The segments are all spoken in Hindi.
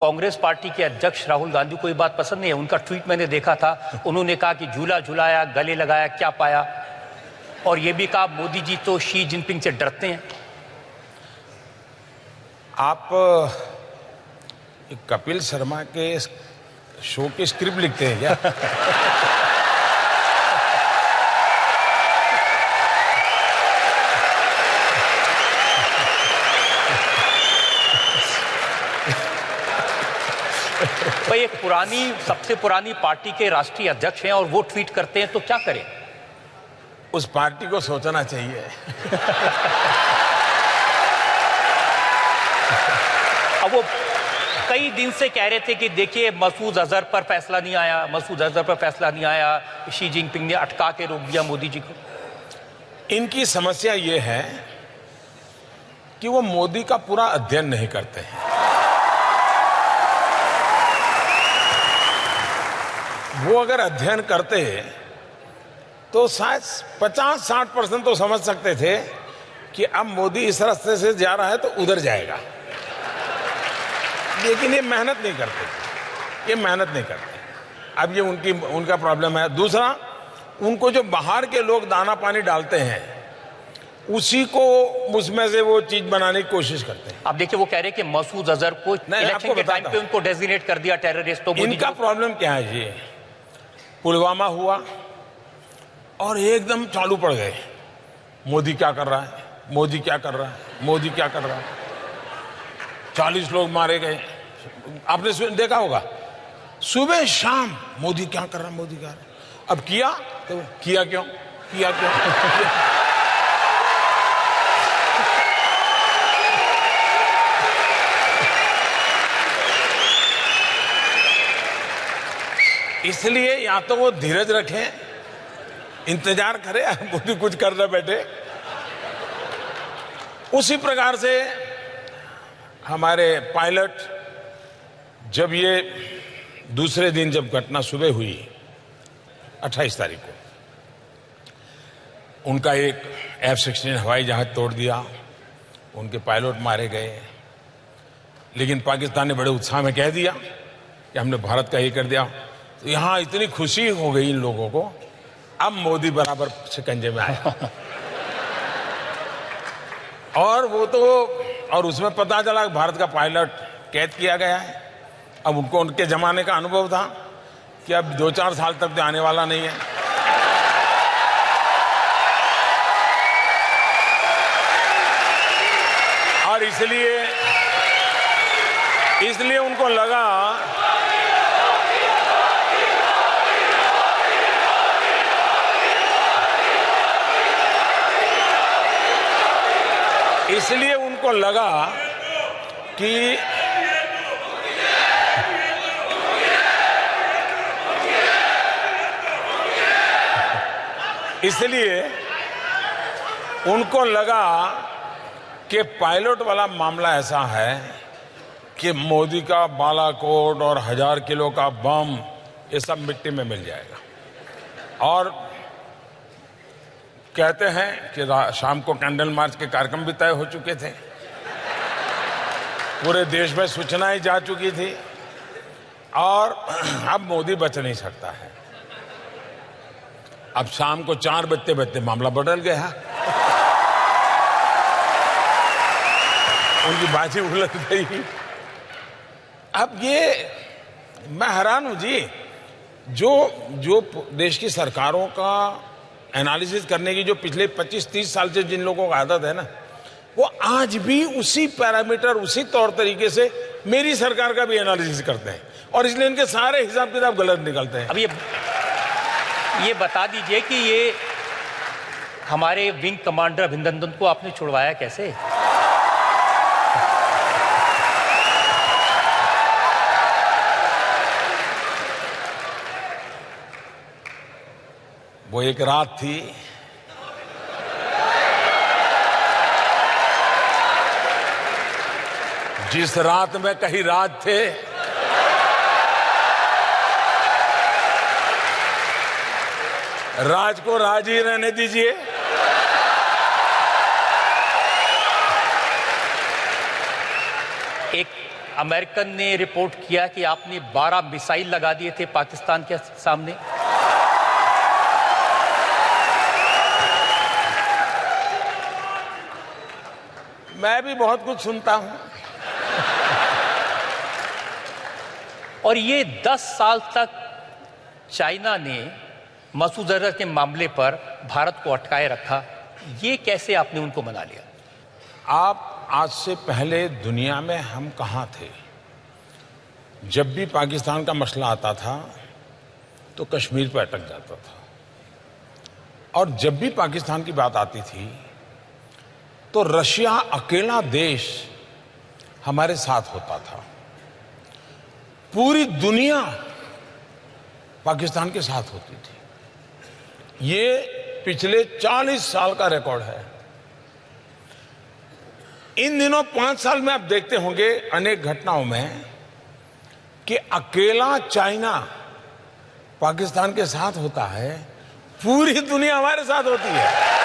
कांग्रेस पार्टी के अध्यक्ष राहुल गांधी को ये बात पसंद नहीं है। उनका ट्वीट मैंने देखा था, उन्होंने कहा कि झूला झुलाया, गले लगाया, क्या पाया, और ये भी कहा मोदी जी तो शी जिनपिंग से डरते हैं। आप कपिल शर्मा के शो की स्क्रिप्ट लिखते हैं क्या? भाई एक सबसे पुरानी पार्टी के राष्ट्रीय अध्यक्ष हैं और वो ट्वीट करते हैं तो क्या करें? उस पार्टी को सोचना चाहिए। अब वो कई दिन से कह रहे थे कि देखिए मसूद अजहर पर फैसला नहीं आया, मसूद अजहर पर फैसला नहीं आया, शी जिनपिंग ने अटका के रोक दिया मोदी जी को। इनकी समस्या ये है कि वो मोदी का पूरा अध्ययन नहीं करते हैं। वो अगर अध्ययन करते तो शायद 50-60% तो समझ सकते थे कि अब मोदी इस रास्ते से जा रहा है तो उधर जाएगा, लेकिन ये मेहनत नहीं करते। अब ये उनका प्रॉब्लम है। दूसरा, उनको जो बाहर के लोग दाना पानी डालते हैं उसी को उसमें से वो चीज बनाने की कोशिश करते हैं। आप देखिए वो कह रहे हैं कि मसूद अजहर को इलेक्शन के टाइम पे उनको डेजिग्नेट कर दिया टेररिस्ट। तो इनका प्रॉब्लम क्या है जी? पुलवामा हुआ और एकदम चालू पड़ गए, मोदी क्या कर रहा है, मोदी क्या कर रहा है, मोदी क्या कर रहा है। 40 लोग मारे गए, आपने देखा होगा, सुबह शाम मोदी क्या कर रहा है, मोदी क्या कर रहा है। अब किया तो किया क्यों? इसलिए या तो वो धीरज रखें, इंतजार करें, मोदी कुछ कर न बैठे। उसी प्रकार से हमारे पायलट, जब ये दूसरे दिन जब घटना सुबह हुई 28 तारीख को, उनका एक F-16 हवाई जहाज तोड़ दिया, उनके पायलट मारे गए, लेकिन पाकिस्तान ने बड़े उत्साह में कह दिया कि हमने भारत का ये कर दिया। तो यहां इतनी खुशी हो गई इन लोगों को, अब मोदी बराबर शिकंजे में आया। और उसमें पता चला कि भारत का पायलट कैद किया गया है। अब उनके जमाने का अनुभव था कि अब 2-4 साल तक तो आने वाला नहीं है। और इसलिए उनको लगा कि पायलट वाला मामला ऐसा है कि मोदी का बालाकोट और 1000 किलो का बम ये सब मिट्टी में मिल जाएगा। और कहते हैं कि शाम को कैंडल मार्च के कार्यक्रम भी तय हो चुके थे, पूरे देश में सूचनाएं जा चुकी थी, और अब मोदी बच नहीं सकता है। अब शाम को 4 बजते मामला बदल गया, उनकी बाजी उलट गई। अब ये मैं हैरान हूं जी, जो देश की सरकारों का एनालिसिस करने की जो पिछले 25-30 साल से जिन लोगों को आदत है ना, वो आज भी उसी पैरामीटर, उसी तौर तरीके से मेरी सरकार का भी एनालिसिस करते हैं, और इसलिए इनके सारे हिसाब किताब गलत निकलते हैं। अब ये बता दीजिए कि ये हमारे विंग कमांडर अभिनंदन को आपने छुड़वाया कैसे? वो एक रात थी, जिस रात में कहीं राज थे, राज को राज ही रहने दीजिए। एक अमेरिकन ने रिपोर्ट किया कि आपने 12 मिसाइल लगा दिए थे पाकिस्तान के सामने। मैं भी बहुत कुछ सुनता हूं। और ये 10 साल तक चाइना ने मसूद अजहर के मामले पर भारत को अटकाए रखा, ये कैसे आपने उनको मना लिया? आप आज से पहले दुनिया में हम कहां थे? जब भी पाकिस्तान का मसला आता था तो कश्मीर पर अटक जाता था, और जब भी पाकिस्तान की बात आती थी तो रशिया अकेला देश हमारे साथ होता था। पूरी दुनिया पाकिस्तान के साथ होती थी। ये पिछले 40 साल का रिकॉर्ड है। इन दिनों 5 साल में आप देखते होंगे अनेक घटनाओं में कि अकेला चाइना पाकिस्तान के साथ होता है, पूरी दुनिया हमारे साथ होती है।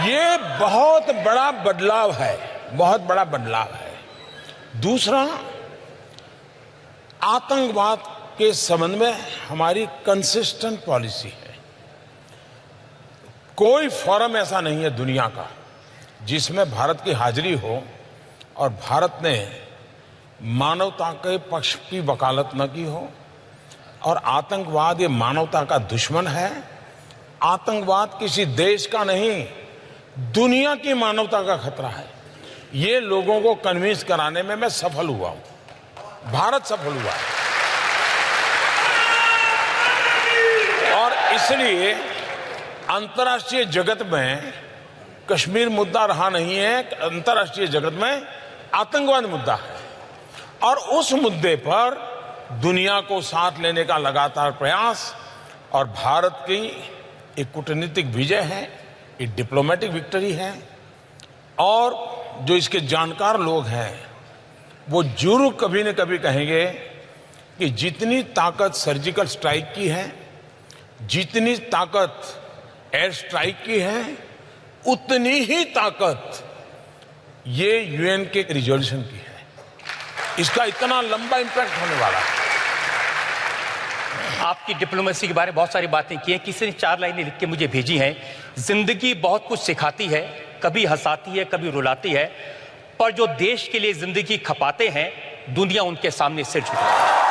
ये बहुत बड़ा बदलाव है, बहुत बड़ा बदलाव है। दूसरा, आतंकवाद के संबंध में हमारी कंसिस्टेंट पॉलिसी है। कोई फोरम ऐसा नहीं है दुनिया का जिसमें भारत की हाजिरी हो और भारत ने मानवता के पक्ष की वकालत न की हो। और आतंकवाद ये मानवता का दुश्मन है। आतंकवाद किसी देश का नहीं, दुनिया की मानवता का खतरा है। ये लोगों को कन्विंस कराने में मैं सफल हुआ हूं, भारत सफल हुआ है। और इसलिए अंतर्राष्ट्रीय जगत में कश्मीर मुद्दा रहा नहीं है, अंतर्राष्ट्रीय जगत में आतंकवाद मुद्दा है। और उस मुद्दे पर दुनिया को साथ लेने का लगातार प्रयास और भारत की एक कूटनीतिक विजय है, एक डिप्लोमेटिक विक्ट्री है। और जो इसके जानकार लोग हैं वो जरूर कभी न कभी कहेंगे कि जितनी ताकत सर्जिकल स्ट्राइक की है, जितनी ताकत एयर स्ट्राइक की है, उतनी ही ताकत ये यूएन के रिजोल्यूशन की है। इसका इतना लंबा इंपैक्ट होने वाला है। आपकी डिप्लोमेसी के बारे में बहुत सारी बातें की हैं। किसी ने 4 लाइनें लिख के मुझे भेजी हैं। जिंदगी बहुत कुछ सिखाती है, कभी हंसाती है, कभी रुलाती है, पर जो देश के लिए जिंदगी खपाते हैं दुनिया उनके सामने सिर झुकाती है।